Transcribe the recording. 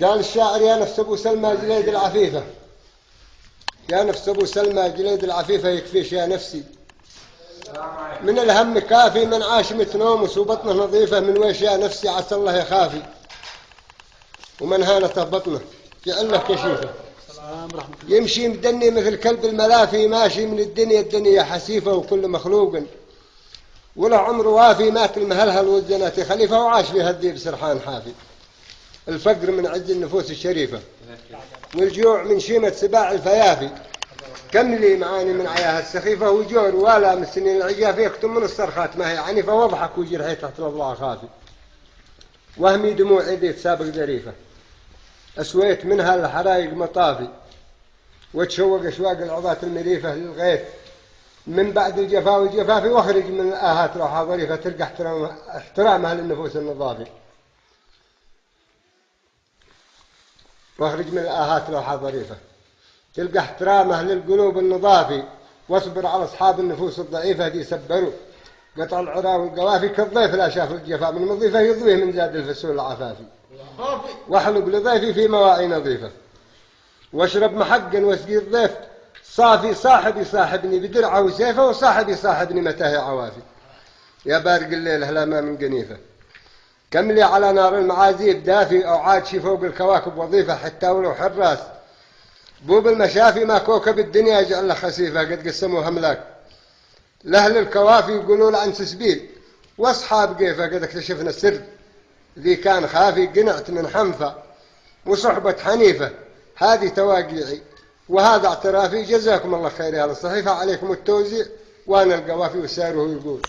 قال الشاعر: يا نفس أبو سلمى جليد العفيفة، يا نفس أبو سلمى جليد العفيفة، يكفيش يا نفسي من الهم كافي، من عاش متنومس وبطنه نظيفة، من ويش يا نفسي عسى الله يخافي، ومن هانته بطنه جعله كشيفة، يمشي مدني مثل كلب الملافي، ماشي من الدنيا حسيفة، وكل مخلوق وله عمر وافي، مات المهلهل والزنات خليفة، وعاش في هالذيب سرحان حافي. الفقر من عز النفوس الشريفة، والجوع من شيمة سباع الفيافي، كم لي معاني من عياها السخيفة، وجور ولا من سنين العجاف، يكتم من الصرخات ما هي عنيفة، واضحك وجرحي تحت الأضلاع خافي، وهمي دموع عيدي تسابق ذريفة، أسويت منها الحرايق مطافي، وتشوق أشواق العظات المريفة للغيث من بعد الجفا والجفاف، واخرج من الآهات روحها ظريفة، تلقى احترامها للنفوس النظافي، واخرج من الآهات روحها ظريفة، تلقى احترامه للقلوب النظافي، واصبر على أصحاب النفوس الضعيفة دي سبروا قطع العرى والقوافي، كالضيف لا شاف الجفا من مضيفة، يضويه من زاد الفسول العفافي، واحلق لضيفي في مواعي نظيفة، واشرب محقا واسقي الضيف صافي، صاحبي صاحبني بدرعه وسيفه، وصاحبي صاحبني متاه عوافي، يا بارق الليل هلا ما من قنيفة، كم لي على نار المعازيب دافي، أو عادشي فوق الكواكب وظيفة، حتى ولو حراس بوب المشافي، ما كوكب الدنيا يجعل له خسيفة، قد قسموها أملاك لأهل الكوافي، يقولوا له عن سسبيل، وأصحاب قيفة قد اكتشفنا السر، ذي كان خافي قنعت من حنفة، وصحبة حنيفة، هذه تواقيعي وهذا اعترافي، جزاكم الله خير يا الصحيفة، عليكم التوزيع، وأنا القوافي وساره يقول